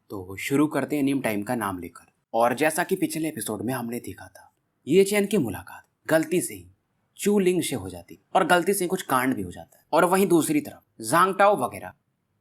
तो शुरू करते हैं नियम टाइम का नाम लेकर। और जैसा कि पिछले एपिसोड में हमने देखा था, ये चैन की मुलाकात गलती से ही चू लिंग से हो जाती और गलती से कुछ कांड भी हो जाता है। और वहीं दूसरी तरफ जांग टाओ वगैरह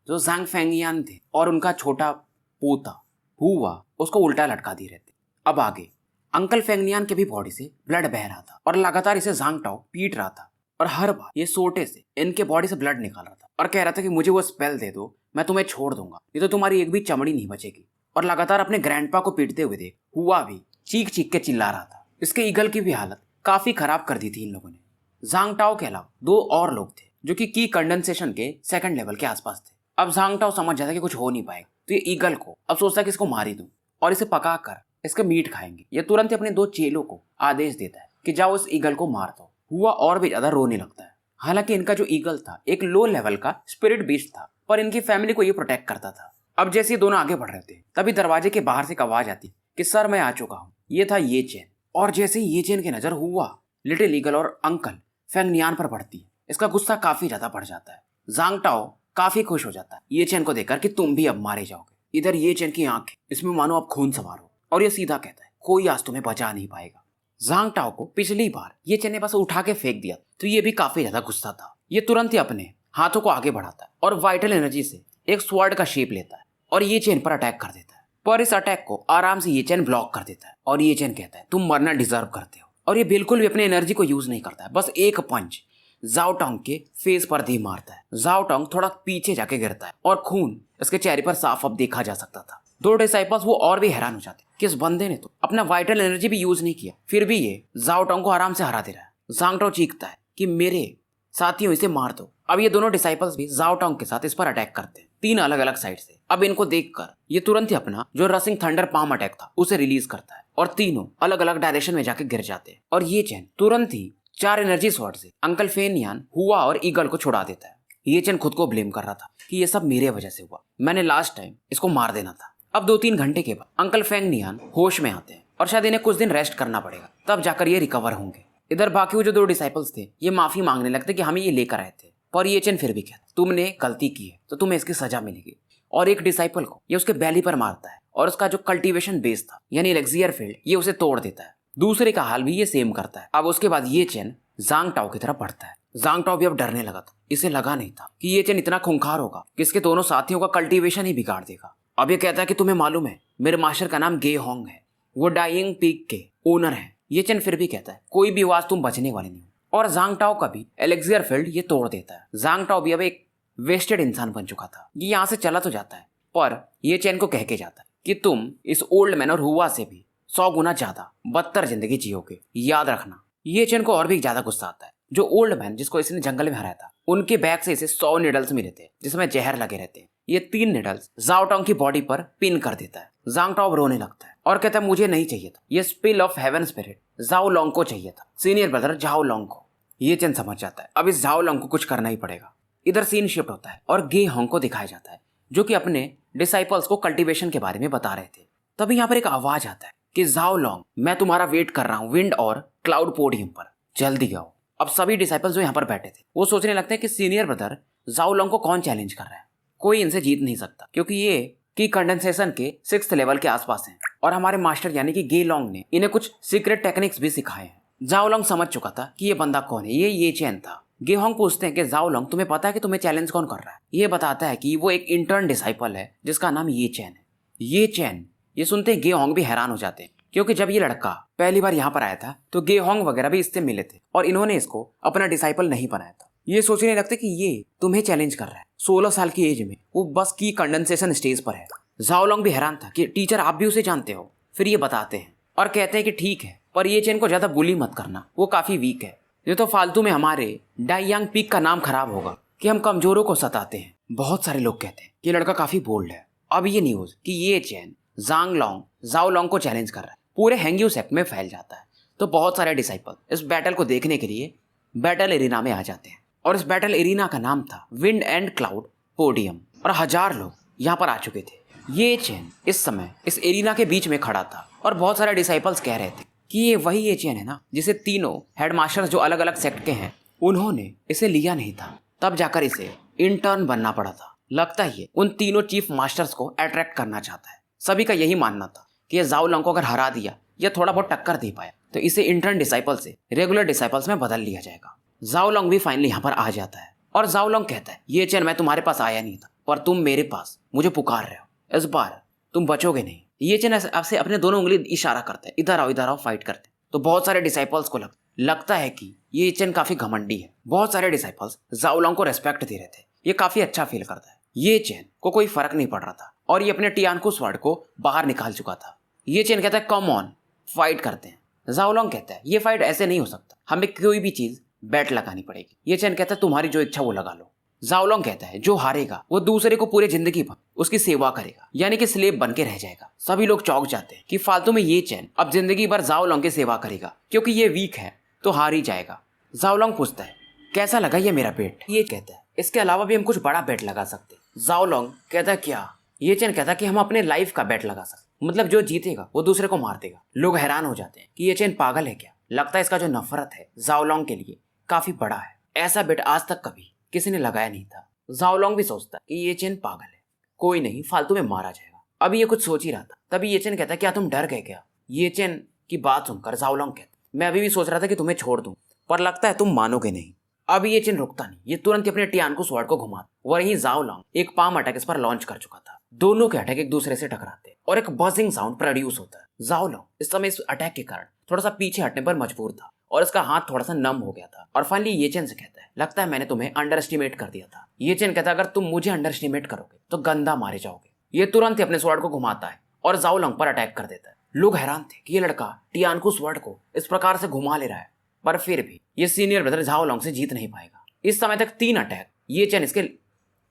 जो जांग फेंगियान थे और उनका छोटा पोता हुआ उसको उल्टा लटका दिए रहते। अब आगे अंकल फेंगनियान के भी बॉडी से ब्लड बह रहा था और लगातार इसे जांग टाओ पीट रहा था और हर बार ये सोटे से इनके बॉडी से ब्लड निकाल रहा था और कह रहा था कि मुझे वो स्पेल दे दो, मैं तुम्हें छोड़ दूंगा, नहीं तो तुम्हारी एक भी चमड़ी नहीं बचेगी। और लगातार अपने ग्रैंडपा को पीटते हुए देख हुआ भी चीख चीख के चिल्ला रहा था। इसके ईगल की भी हालत काफी खराब कर दी थी इन लोगों ने। जांग टाओ के अलावा दो और लोग थे जो कि की कंडेंसेशन के सेकंड लेवल के आसपास थे। अब जांग टाओ समझ जाता कि कुछ हो नहीं पाएगा, तो ये ईगल को अब सोचता कि इसको मार ही दूं और इसे पका कर इसका मीट खाएंगे। ये तुरंत ही अपने दो चेलों को आदेश देता है कि जाओ इस ईगल को मार दो। हुआ और भी ज्यादा रोने लगता है। हालांकि इनका जो ईगल था एक लो लेवल का स्पिरिट बीस्ट था, पर इनकी फैमिली को ये प्रोटेक्ट करता था। अब जैसे ये दोनों आगे बढ़ रहे थे तभी दरवाजे के बाहर से एक आवाज आती कि सर मैं आ चुका हूँ। ये था ये चैन। और जैसे ही ये चैन की नजर हुआ लिटिल ईगल और अंकल फेंगनियान पर पड़ती है, इसका गुस्सा काफी ज्यादा बढ़ जाता है। जांग टाओ काफी खुश हो जाता है ये चैन को देखकर कि तुम भी अब मारे जाओगे। इधर ये चैन की आंखें इसमें मानो अब खून सवार हो और ये सीधा कहता है कोई आज तुम्हें बचा नहीं पाएगा। जांग टाओ को पिछली बार ये चैन ने बस उठा के फेंक दिया तो ये भी काफी ज्यादा गुस्सा था। ये तुरंत ही अपने हाथों को आगे बढ़ाता है और वाइटल एनर्जी से एक स्वॉर्ड का शेप लेता है और ये चैन पर अटैक कर देता है। पर इस अटैक को आराम से ये चैन ब्लॉक कर देता है और ये चैन कहता है तुम मरना डिजर्व करते हो। और ये बिल्कुल भी अपने एनर्जी को यूज नहीं करता है, बस एक पंच जाओ टोंग के फेस पर दी मारता है। जाओ टोंग थोड़ा पीछे जाके गिरता है और खून इसके चेहरे पर साफ अब देखा जा सकता था। दो डिसाइपल्स वो और भी हैरान हो जाते कि इस बंदे ने तो अपना वाइटल एनर्जी भी यूज नहीं किया, फिर भी ये जाओ टोंग को आराम से हरा दे रहा है। जांग टाओ चीखता है कि मेरे साथियों इसे मार दो। अब ये दोनों डिसाइपल्स भी जाओ टोंग के साथ इस पर अटैक करते हैं तीन अलग अलग साइड से। अब इनको देखकर ये तुरंत ही अपना जो रसिंग थंडर पाम अटैक था उसे रिलीज करता है और तीनों अलग अलग डायरेक्शन में जाके गिर जाते हैं। और ये चैन तुरंत ही 4 एनर्जी स्वॉर्ड से अंकल फेनियान हुआ और ईगल को छुड़ा देता है। ये चैन खुद को ब्लेम कर रहा था कि ये सब मेरे वजह से हुआ, मैंने लास्ट टाइम इसको मार देना था। अब 2-3 घंटे के बाद अंकल फेंगनियान होश में आते हैं और शायद इन्हें कुछ दिन रेस्ट करना पड़ेगा, तब जाकर ये रिकवर होंगे। इधर बाकी वो जो 2 डिसाइपल्स थे ये माफी मांगने लगते कि हमें ये लेकर आए थे, पर ये चैन फिर भी कहता तुमने गलती की है तो तुम्हें इसकी सजा मिलेगी। और एक डिसाइपल को ये उसके बैली पर मारता है और उसका जो कल्टीवेशन बेस था यानी एलेक्सियर फील्ड ये उसे तोड़ देता है। दूसरे का हाल भी ये सेम करता है। अब उसके बाद ये चैन जांग टाओ की तरफ बढ़ता है। जांग टाओ भी अब डरने लगा था। इसे लगा नहीं था कि ये चैन इतना खूंखार होगा कि इसके दोनों साथियों का कल्टीवेशन ही बिगाड़ देगा। अब ये कहता है कि तुम्हें मालूम है मेरे मास्टर का नाम गे होंग है, वो डाइंग पीक के ओनर है। ये चैन फिर भी कहता है कोई भी आवाज तुम बचने वाले नहीं हो। और जांग टाओ का भी एलेक्सियर फील्ड ये तोड़ देता है। जांग टाओ भी अब एक वेस्टेड इंसान बन चुका था। ये यहाँ से चला तो जाता है पर ये चैन को कह के जाता है कि तुम इस ओल्ड मैन और हुआ से भी 100 गुना ज्यादा बदतर जिंदगी जियोगे, याद रखना। ये चैन को और भी ज्यादा गुस्सा आता है। जो ओल्ड मैन जिसको इसने जंगल में हराया था उनके बैग से इसे 100 निडल्स मिले थे जिसमें जहर लगे रहते हैं। ये 3 निडल्स जाओ टोंग की बॉडी पर पिन कर देता है। जांग टाओ रोने लगता है और कहता है मुझे नहीं चाहिए था ये स्पिल ऑफ हेवन स्पिरिट, जाओ लोंग को चाहिए था, सीनियर ब्रदर जाओ लोंग को। ये चैन समझ जाता है अब इस जाओ लोंग को कुछ करना ही पड़ेगा। इधर सीन शिफ्ट होता है और गे होंग को दिखाया जाता है जो कि अपने डिसाइपल्स को कल्टीवेशन के बारे में बता रहे थे। तभी यहाँ पर एक आवाज आता है कि जाओ लोंग मैं तुम्हारा वेट कर रहा हूँ विंड और क्लाउड पोडियम पर, जल्दी आओ। अब सभी डिसाइपल्स जो यहाँ पर बैठे थे वो सोचने लगते हैं कि सीनियर ब्रदर जाओ लोंग को कौन चैलेंज कर रहा है, कोई इनसे जीत नहीं सकता क्योंकि ये की कंडेंसेशन के 6th लेवल के आसपास हैं और हमारे मास्टर यानी कि गे लोंग ने इन्हें कुछ सीक्रेट टेक्निक्स भी सिखाए हैं। जाओ लोंग समझ चुका था कि ये बंदा कौन है, ये चैन था। गे होंग पूछते हैं कि जाओ लोंग तुम्हें पता है कि तुम्हें चैलेंज कौन कर रहा है। ये बताता है कि वो एक इंटर्न डिसाइपल है जिसका नाम ये चैन है। ये चैन ये सुनते ही गे होंग भी हैरान हो जाते हैं क्योंकि जब ये लड़का पहली बार यहाँ पर आया था तो गे होंग वगैरह भी इससे मिले थे और इन्होंने इसको अपना डिसाइपल नहीं बनाया था। ये सोचने लगते कि ये तुम्हें चैलेंज कर रहा है। 16 साल की एज में वो बस की कंडेंसेशन स्टेज पर है। जाओ लोंग भी हैरान था कि टीचर आप भी उसे जानते हो। फिर ये बताते हैं और कहते हैं कि ठीक है पर ये चैन को ज्यादा बुली मत करना, वो काफी वीक है, ये तो फालतू में हमारे डाइयांग पीक का नाम खराब होगा कि हम कमजोरों को सताते हैं। बहुत सारे लोग कहते हैं कि लड़का काफी बोल्ड है। अब ये न्यूज कि ये चैन जाओ लोंग को चैलेंज कर रहा है पूरे हैंग्यू सेक्ट में फैल जाता है। तो बहुत सारे डिसाइपल इस बैटल को देखने के लिए बैटल एरिना में आ जाते हैं और इस बैटल एरिना का नाम था विंड एंड क्लाउड पोडियम और 1000 लोग यहाँ पर आ चुके थे। ये चैन इस समय इस एरिना के बीच में खड़ा था और बहुत सारे डिसाइपल्स कह रहे थे कि ये वही ये चैन है ना जिसे तीनों हेडमास्टर्स जो अलग अलग सेक्ट के हैं उन्होंने इसे लिया नहीं था, तब जाकर इसे इंटर्न बनना पड़ा था। लगता है ये उन तीनों चीफ मास्टर्स को अट्रैक्ट करना चाहता है। सभी का यही मानना था कि ये जाओ लॉन्ग को अगर हरा दिया या थोड़ा बहुत टक्कर दे पाया तो इसे इंटर्न डिसाइपल से रेगुलर डिसाइपल्स में बदल लिया जाएगा। जाओ लॉन्ग भी फाइनली यहाँ पर आ जाता है और जाओ लॉन्ग कहता है, ये चैन मैं तुम्हारे पास आया नहीं था पर तुम मेरे पास मुझे पुकार रहे हो, इस बार तुम बचोगे नहीं। ये चैन आपसे अपने दोनों उंगली इशारा करता है, इधर आओ फाइट करते। तो बहुत सारे डिसाइपल्स को लगता है कि ये चैन काफी घमंडी है। बहुत सारे डिसाइपल्स जाओ लॉन्ग को रेस्पेक्ट दे रहे थे, ये काफी अच्छा फील करता है। ये चैन को कोई फर्क नहीं पड़ रहा था और ये अपने टियानको स्वॉर्ड को बाहर निकाल चुका था। ये चैन कहता है, कम ऑन फाइट करते हैं। जाओ लॉन्ग कहता है, ये फाइट ऐसे नहीं हो सकता, हमें कोई भी चीज बैट लगानी पड़ेगी। ये चैन कहता है, तुम्हारी जो इच्छा वो लगा लो। जाओ लॉन्ग कहता है, जो हारेगा वो दूसरे को पूरी जिंदगी भर उसकी सेवा करेगा, यानी कि स्लेव बन के रह जाएगा। सभी लोग चौंक जाते हैं कि फालतू में ये चैन अब जिंदगी भर जाओ लॉन्ग की सेवा करेगा, क्योंकि ये वीक है तो हार ही जाएगा। जाओ लॉन्ग पूछता है, कैसा लगा ये मेरा बेट? ये कहता है, इसके अलावा भी हम कुछ बड़ा बेट लगा सकते। जाओ लॉन्ग कहता है, क्या? ये चैन कहता है कि हम अपने लाइफ का बेट लगा सकते, मतलब जो जीतेगा वो दूसरे को मार देगा। लोग हैरान हो जाते हैं कि ये चैन पागल है क्या? लगता है इसका जो नफरत है जाओ लॉन्ग के लिए काफी बड़ा है। ऐसा बेट आज तक कभी किसी ने लगाया नहीं था। जाओ लॉन्ग भी सोचता है कि ये चैन पागल है, कोई नहीं, फालतू में मारा जाएगा। अभी ये कुछ सोच ही रहा था, तभी ये चैन कहता है, क्या तुम डर गए क्या? ये चैन की बात सुनकर जाओ लॉन्ग कहता है, मैं अभी भी सोच रहा था कि तुम्हें छोड़ दूं, पर लगता है तुम मानोगे नहीं। अभी ये चैन रुकता नहीं, ये तुरंत अपने टियानको स्वॉर्ड को घुमाता। वहीं जाओ लॉन्ग एक पाम अटैक इस पर लॉन्च कर चुका था। दोनों के अटैक एक दूसरे से टकराते हैं और एक बजिंग साउंड प्रोड्यूस होता है। जाओ लॉन्ग इस समय इस अटैक के कारण थोड़ा सा पीछे हटने पर मजबूर था और इसका हाथ थोड़ा सा नम हो गया था। और फाइनली ये चैन से कहता है, लगता है मैंने तुम्हें अंडर एस्टिमेट कर दिया था। ये चैन कहता है, अगर तुम मुझे अंडर एस्टिमेट करोगे तो गंदा मारे जाओगे। ये तुरंत ही अपने स्वॉर्ड को घुमाता है और जाओ लॉन्ग पर अटैक कर देता है। लोग हैरान थे कि ये लड़का टियानको स्वॉर्ड को इस प्रकार से घुमा ले रहा है, पर फिर भी ये सीनियर ब्रदर जाओ लॉन्ग से जीत नहीं पाएगा। इस समय तक 3 अटैक ये चैन इसके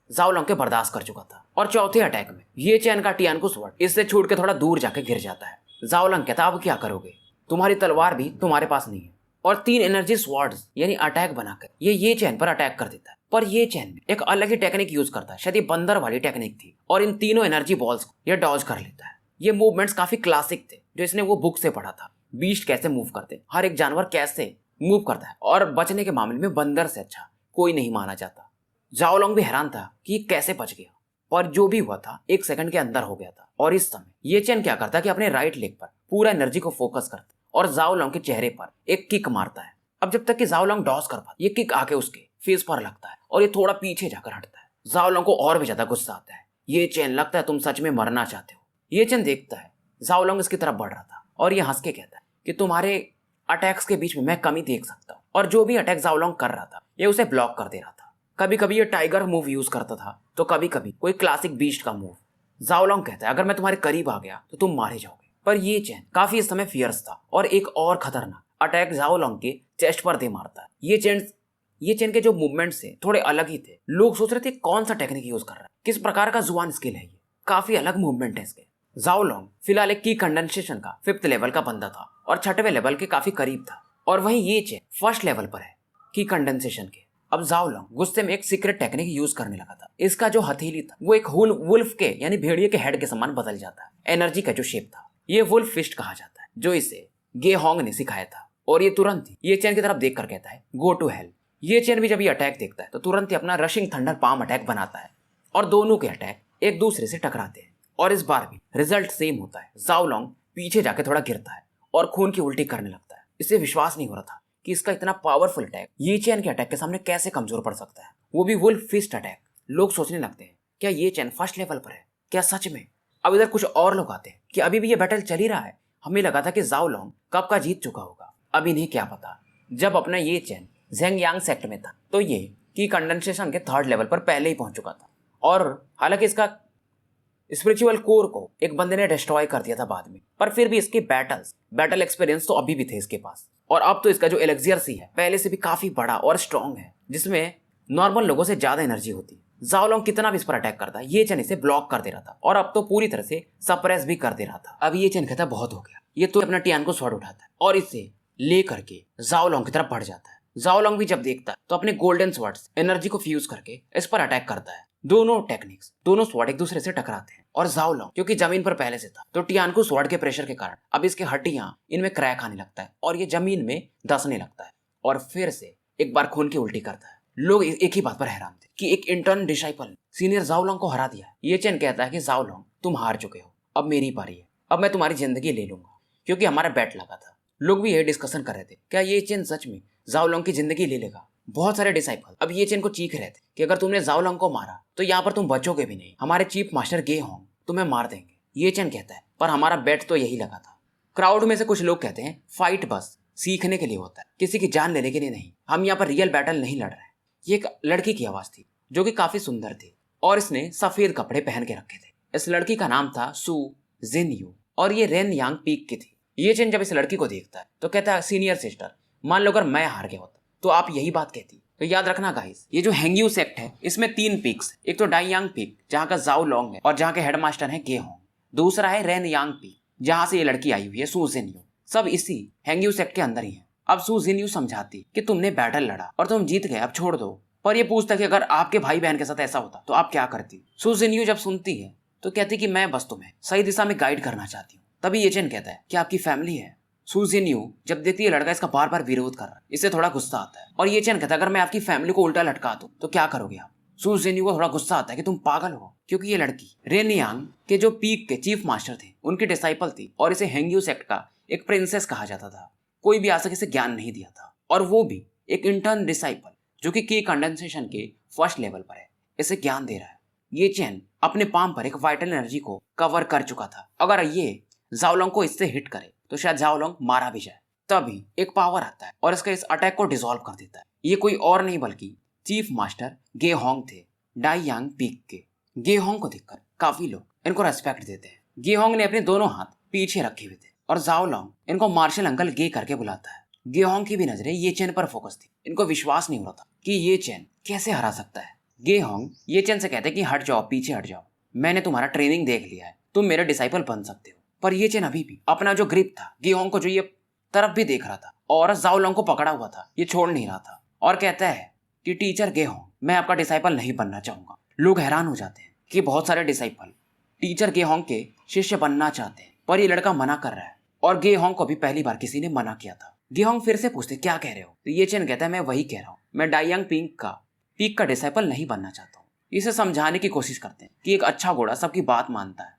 जाओ लॉन्ग के बर्दाश्त कर चुका था और चौथे अटैक में ये चैन का टियानको स्वॉर्ड इससे छूट के थोड़ा दूर जाके गिर जाता है। जाओ लॉन्ग कहता, अब क्या करोगे? तुम्हारी तलवार भी तुम्हारे पास नहीं है। और 3 एनर्जी स्वॉर्ड्स यानी अटैक बनाकर ये चैन पर अटैक कर देता है। पर ये चैन एक अलग ही टेक्निक यूज करता है, शायद ये बंदर वाली टेक्निक थी, और इन तीनों एनर्जी बॉल्स को ये डॉज कर लेता है। ये मूवमेंट्स काफी क्लासिक थे जो इसने वो बुक से पढ़ा था। बीस्ट कैसे मूव करते, हर एक जानवर कैसे मूव करता है, और बचने के मामले में बंदर से अच्छा कोई नहीं माना जाता। जाओ लॉन्ग भी हैरान था कि कैसे बच गया, पर जो भी हुआ था 1 सेकंड के अंदर हो गया था। और इस समय ये चैन क्या करता है कि अपने राइट लेग पर पूरा एनर्जी को फोकस करता और जाओ लॉन्ग के चेहरे पर एक किक मारता है। अब जब तक कि जाओ लॉन्ग डॉज कर पाता, ये किक आके उसके फेस पर लगता है और ये थोड़ा पीछे जाकर हटता है। जाओ लॉन्ग को और भी ज्यादा गुस्सा आता है। ये चैन, लगता है तुम सच में मरना चाहते हो। ये चैन देखता है जाओ लॉन्ग इसकी तरफ बढ़ रहा था और ये हंस के कहता है कि तुम्हारे अटैक्स के बीच में मैं कमी देख सकता हूँ। और जो भी अटैक जाओ लॉन्ग कर रहा था ये उसे ब्लॉक कर दे रहा था। कभी कभी ये टाइगर मूव यूज करता था तो कभी कभी कोई क्लासिक बीस्ट का मूव। जाओ लॉन्ग कहता है, अगर मैं तुम्हारे करीब आ गया तो तुम मारे जाओगे। पर ये चैन काफी इस समय फियर्स था और एक और खतरनाक अटैक जाओ लॉन्ग के चेस्ट पर दे मारता है। ये चैन के जो मूवमेंट्स थे थोड़े अलग ही थे। लोग सोच रहे थे कौन सा टेक्निक यूज कर रहा है, किस प्रकार का जुबान स्किल है, ये काफी अलग मूवमेंट है इसके। जाओ लॉन्ग फिलहाल एक की कंडेंसेशन का 5th लेवल का बंदा था और 6वें लेवल के काफी करीब था, और वहीं ये चैन 1st लेवल पर है की कंडेंसेशन के। अब जाओ लॉन्ग गुस्से में एक सीक्रेट टेक्निक यूज करने लगा था। इसका जो हथेली था वो एक वुल्फ के यानी भेड़िए के हेड के समान बदल जाता है। एनर्जी का जो शेप था ये वुल्फ फिस्ट कहा जाता है, जो इसे गे होंग ने सिखाया था। और ये तुरंत ही ये चैन की तरफ देख कर कहता है, गो टू हेल। ये चैन भी जब ये अटैक देखता है तो तुरंत ही अपना रशिंग थंडर पाम अटैक बनाता है और दोनों के अटैक एक दूसरे से टकराते हैं। और इस बार भी रिजल्ट सेम होता है। जाओ लॉन्ग पीछे जाके थोड़ा गिरता है और खून की उल्टी करने लगता है। इसे विश्वास नहीं हो रहा था कि इसका इतना पावरफुल अटैक ये चैन के अटैक के सामने कैसे कमजोर पड़ सकता है, वो भी वुल्फ फिस्ट अटैक। लोग सोचने लगते हैं, क्या ये चैन 1st लेवल पर है? क्या सच में? अब इधर कुछ और लोग आते हैं कि अभी भी ये बैटल चल ही रहा है। हमें लगा था कि जाओ लॉन्ग कब का जीत चुका होगा। अब इन्हें क्या पता, जब अपना ये चैन ज़ेंगयांग सेक्ट में था तो ये की कंडेंसेशन के 3rd लेवल पर पहले ही पहुंच चुका था। और हालांकि इसका स्पिरिचुअल कोर को एक बंदे ने डिस्ट्रॉय कर दिया था बाद में, पर फिर भी इसके बैटल एक्सपीरियंस तो अभी भी थे इसके पास। और अब तो इसका जो एलेक्सियर सी है पहले से भी काफी बड़ा और स्ट्रॉन्ग है, जिसमें नॉर्मल लोगों से ज्यादा एनर्जी होती है। जाओ लॉन्ग कितना भी इस पर अटैक करता है ये चैन इसे ब्लॉक कर दे रहा था और अब तो पूरी तरह से सप्रेस भी कर दे रहा था। अब ये चैन कहता बहुत हो गया। ये तो अपना टियानको स्वॉर्ड उठाता है और इसे ले करके जाओ लॉन्ग की तरफ बढ़ जाता है। जाओ लॉन्ग भी जब देखता है तो अपने गोल्डन स्वॉर्ड्स एनर्जी को फ्यूज करके इस पर अटैक करता है। दोनों स्वॉर्ड एक दूसरे से टकराते हैं और जाओ लॉन्ग क्योंकि जमीन पर पहले से था तो टियानको स्वॉर्ड के प्रेशर के कारण अब इसके हड्डियां इनमें क्रैक आने लगता है और ये जमीन में धंसने लगता है और फिर से एक बार खून की उल्टी करता है। लोग एक ही बात पर हैरान थे कि एक इंटर्न डिसाइपल ने सीनियर जाओलोंग को हरा दिया है। ये चेन कहता है कि जाओलोंग तुम हार चुके हो, अब मेरी पारी है, अब मैं तुम्हारी जिंदगी ले लूंगा क्योंकि हमारा बैट लगा था। लोग भी यही डिस्कशन कर रहे थे, क्या ये चेन सच में जाओलोंग की जिंदगी ले लेगा। बहुत सारे डिसाइपल अब ये चेन को चीख रहे थे कि अगर तुमने जाओलोंग को मारा तो यहाँ पर तुम बचोगे भी नहीं, हमारे चीफ मास्टर गे होंग तुम्हें मार देंगे। ये चेन कहता है पर हमारा बैट तो यही लगा था। क्राउड में से कुछ लोग कहते हैं फाइट बस सीखने के लिए होता है, किसी की जान लेने के लिए नहीं, हम यहाँ पर रियल बैटल नहीं लड़ रहे हैं। ये एक लड़की की आवाज थी जो कि काफी सुंदर थी और इसने सफेद कपड़े पहन के रखे थे। इस लड़की का नाम था सू जिनयू और ये रेन यांग पीक की थी। ये चेन जब इस लड़की को देखता है तो कहता है सीनियर सिस्टर, मान लो अगर मैं हार गया होता तो आप यही बात कहती। तो याद रखना गाइस, ये जो हैंग्यू सेक्ट है इसमें 3 पीक्स, एक तो डाई यांग पीक जहाँ का जाओ लोंग है और जहाँ के हेडमास्टर है गे होंग, दूसरा है रेन यांग पीक जहाँ से ये लड़की आई हुई है सू जिनयू। सब इसी हैंग्यू सेक्ट के अंदर ही है। अब सू जिनयू समझाती कि तुमने बैटल लड़ा और तुम जीत गए, अब छोड़ दो। पर ये पूछता कि अगर आपके भाई बहन के साथ ऐसा होता तो आप क्या करती। सू जिनयू जब सुनती है तो कहती कि मैं बस तुम्हें सही दिशा में गाइड करना चाहती हूँ। तभी ये चेन कहता है कि आपकी फैमिली है। सू जिनयू जब देखती है लड़का इसका बार बार विरोध कर रहा है, इससे थोड़ा गुस्सा आता है और ये चेन कहता है अगर मैं आपकी फैमिली को उल्टा लटका दूं तो क्या करोगे आप। सू जिनयू को थोड़ा गुस्सा आता है कि तुम पागल हो, क्योंकि ये लड़की रेन यांग के जो पीक के चीफ मास्टर थे उनकी डिसाइपल थी और इसे हैंग्यू सेक्ट का एक प्रिंसेस कहा जाता था। कोई भी आज तक इसे ज्ञान नहीं दिया था और वो भी एक इंटर्न डिसाइपल जो कि की कंडेंसेशन के फर्स्ट लेवल पर है, इसे ज्ञान दे रहा है। ये चेन अपने पाम पर एक वाइटल एनर्जी को कवर कर चुका था। अगर ये जाओलोंग को इससे हिट करे तो शायद जाओलोंग मारा भी जाए। तभी एक पावर आता है और इसका इस अटैक को डिसॉल्व कर देता है। ये कोई और नहीं बल्कि चीफ मास्टर गे होंग थे, डाई यांग पीक के। गे होंग को देखकर काफी लोग इनको रेस्पेक्ट देते हैं। गे होंग ने अपने दोनों हाथ पीछे रखे हुए थे और जाओलोंग इनको मार्शल अंकल गे करके बुलाता है। गे होंग की भी नजरें ये चेन पर फोकस थी। इनको विश्वास नहीं हो रहा था कि ये चेन कैसे हरा सकता है। गे होंग ये चेन से कहते हैं कि हट जाओ, पीछे हट जाओ, मैंने तुम्हारा ट्रेनिंग देख लिया है, तुम मेरे डिसाइपल बन सकते हो। पर ये चेन अभी भी अपना जो ग्रिप था गे होंग को जो ये तरफ भी देख रहा था और जाओलोंग को पकड़ा हुआ था, ये छोड़ नहीं रहा था और कहता है कि टीचर गे होंग, मैं आपका डिसाइपल नहीं बनना चाहूंगा। लोग हैरान हो जाते हैं कि बहुत सारे डिसाइपल टीचर गे होंग के शिष्य बनना चाहते हैं पर ये लड़का मना कर रहा है और गे होंग को भी पहली बार किसी ने मना किया था। गे होंग फिर से पूछते क्या कह रहे हो, तो ये चेन कहता है मैं वही कह रहा हूँ, मैं डाई यांग पीक का डिसाइपल नहीं बनना चाहता हूँ। इसे समझाने की कोशिश करते हैं कि एक अच्छा घोड़ा सबकी बात मानता है।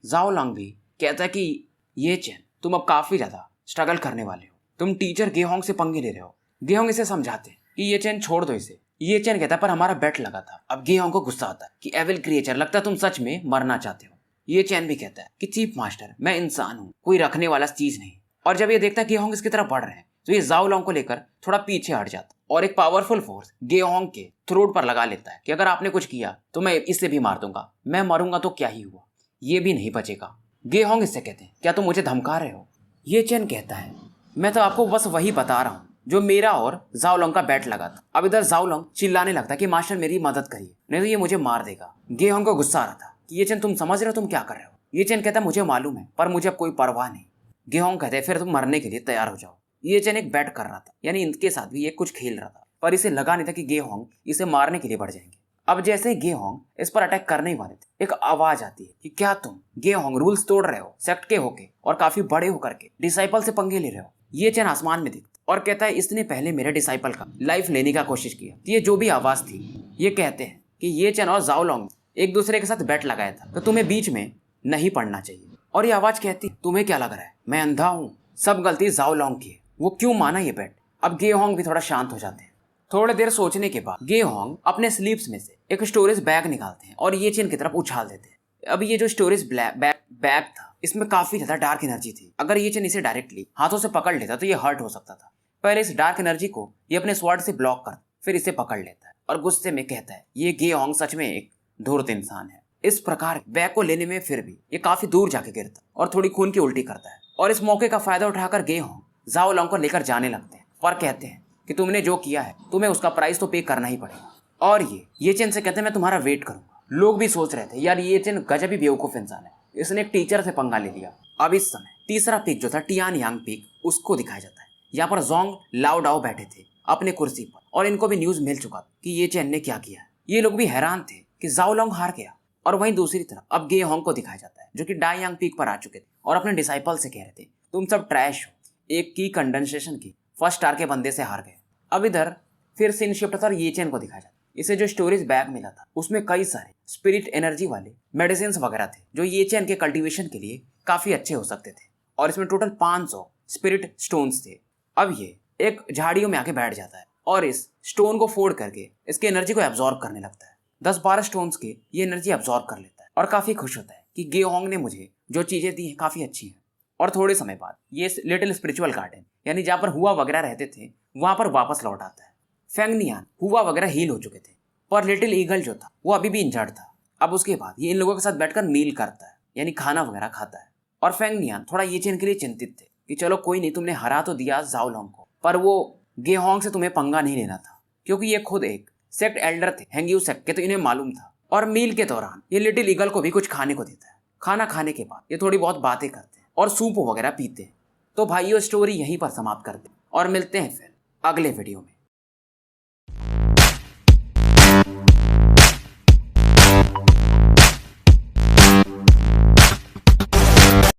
जाओलोंग भी कहता है कि ये चेन तुम अब काफी ज्यादा स्ट्रगल करने वाले हो, तुम टीचर गे होंग से पंगे ले रहे हो। गे होंग इसे समझाते हैं कि ये चेन छोड़ दो इसे। ये चेन कहता है पर हमारा बेट लगा था। अब गे होंग को गुस्सा आता है कि एविल क्रिएचर, लगता है तुम सच में मरना चाहते हो। ये चेन भी कहता है कि चीफ मास्टर, मैं इंसान हूँ, कोई रखने वाला चीज नहीं। और जब ये देखता है गे होंग इसकी तरफ बढ़ रहे हैं तो ये जाओलोंग को लेकर थोड़ा पीछे हट जाता और एक पावरफुल फोर्स गे होंग के थ्रोट पर लगा लेता है कि अगर आपने कुछ किया तो मैं इससे भी मार दूंगा, मैं मरूंगा तो क्या ही हुआ, ये भी नहीं बचेगा। गे होंग इससे कहते हैं क्या तुम मुझे धमका रहे हो। ये चेन कहता है मैं तो आपको बस वही बता रहा हूँ जो मेरा और जाओलोंग का बैट लगा था। अब इधर जाओलोंग चिल्लाने लगता कि मास्टर मेरी मदद करिए, नहीं तो ये मुझे मार देगा। गे होंग को गुस्सा आ रहा था कि ये चेन तुम समझ रहे हो तुम क्या कर रहे हो। ये चेन कहता है मुझे मालूम है पर मुझे अब कोई परवाह नहीं। गे होंग कहते हैं फिर तुम मरने के लिए तैयार हो जाओ। ये चेन एक बैट कर रहा था, यानी इनके साथ भी ये कुछ खेल रहा था, पर इसे लगा नहीं था कि गे होंग इसे मारने के लिए बढ़ जाएंगे। अब जैसे गे होंग इस पर अटैक करने ही वाले थे, एक आवाज आती है कि क्या तुम गे होंग रूल्स तोड़ रहे हो, सेक्ट के होके और काफी बड़े होकर के डिसाइपल से पंगे ले रहे हो। ये चेन आसमान में दिखता और कहता है इसने पहले मेरे डिसाइपल का लाइफ लेने का कोशिश किया। ये जो भी आवाज थी, ये कहते हैं कि ये चेन और जाओलोंग एक दूसरे के साथ बैट लगाया था तो तुम्हें बीच में नहीं पड़ना चाहिए। और ये आवाज कहती तुम्हें क्या लग रहा है मैं अंधा हूँ, सब गलती जाओलोंग की है, वो क्यों माना ये बैट। अब गे होंग भी थोड़ा शांत हो जाते हैं। थोड़ी देर सोचने के बाद गे होंग अपने स्लीव्स में से एक स्टोरेज बैग निकालते हैं और ये चेन की तरफ उछाल देते हैं। अब ये जो स्टोरेज बैग था इसमें काफी ज्यादा डार्क एनर्जी थी। अगर ये चेन इसे डायरेक्टली हाथों से पकड़ लेता तो ये हर्ट हो सकता था। पहले इस डार्क एनर्जी को ये अपने स्वॉर्ड से ब्लॉक कर फिर इसे पकड़ लेता है और गुस्से में कहता है ये गे होंग सच में एक धूर्त इंसान है। इस प्रकार बैग को लेने में फिर भी ये काफी दूर जाके गिरता और थोड़ी खून की उल्टी करता है और इस मौके का फायदा उठाकर गे होंग जाओलोंग को लेकर जाने लगते हैं और कहते हैं कि तुमने जो किया है तुम्हें उसका प्राइस तो पे करना ही पड़ेगा। और ये चेन से कहते हैं मैं तुम्हारा वेट करूंगा। लोग भी सोच रहे थे यार ये चेन गजब ही बेवकूफ इंसान है, इसने एक टीचर से पंगा ले लिया। अब इस समय तीसरा पीक जो था टियान यांग पीक उसको दिखाया जाता है। यहाँ पर जोंग लाओ डाओ बैठे थे अपने कुर्सी पर और इनको भी न्यूज मिल चुका कि ये चेन ने क्या किया है। ये लोग भी हैरान थे कि जाओलोंग हार गया। और वहीं दूसरी तरफ अब गे होंग को दिखाया जाता है जो कि डाई यांग पीक पर आ चुके थे और अपने डिसाइपल से कह रहे थे तुम सब ट्रैश हो, एक की कंडेंसेशन की फर्स्ट स्टार के बंदे से हार गए। अब इधर फिर सीन शिफ्ट होता है और ये चैन को दिखाया जाता है। इसे जो स्टोरेज बैग मिला था उसमें कई सारे स्पिरिट एनर्जी वाले मेडिसिन वगैरह थे जो ये चैन के कल्टीवेशन के लिए काफी अच्छे हो सकते थे। और इसमें टोटल 500 स्पिरिट स्टोन्स थे। अब ये एक झाड़ियों में आके बैठ जाता है और इस स्टोन को फोड़ करके इसकी एनर्जी को एब्जॉर्ब करने लगता है। 10-12 स्टोन्स के ये एनर्जी एब्जॉर्ब कर लेता है और काफी खुश होता है कि गेहोंग ने मुझे जो चीजें दी हैं काफी अच्छी हैं। और थोड़े समय बाद ये लिटिल स्पिरिचुअल गार्डन यानी जहाँ पर हुआ वगैरह रहते थे वहां पर वापस लौट आता है। फेंगनियान हुआ वगैरह हील हो चुके थे पर लिटिल ईगल जो था वो अभी भी इंजर्ड था। अब उसके बाद ये इन लोगों के साथ बैठकर मील करता है यानी खाना वगैरह खाता है। और फेंगनियान थोड़ा ये चीन के लिए चिंतित थे कि चलो कोई नहीं, तुमने हरा तो दिया जाओलोंग को, पर वो गेहोंग से तुम्हें पंगा नहीं लेना था क्योंकि ये खुद एक सेक्ट एल्डर थे हेंग्यू सेक्ट के, तो इन्हें मालूम था। और मील के दौरान ये लिटिल ईगल को भी कुछ खाने को देता है। खाना खाने के बाद ये थोड़ी बहुत बातें करते हैं और सूप वगैरह पीते हैं। तो भाइयों स्टोरी यहीं पर समाप्त करते हैं और मिलते हैं फिर अगले वीडियो में।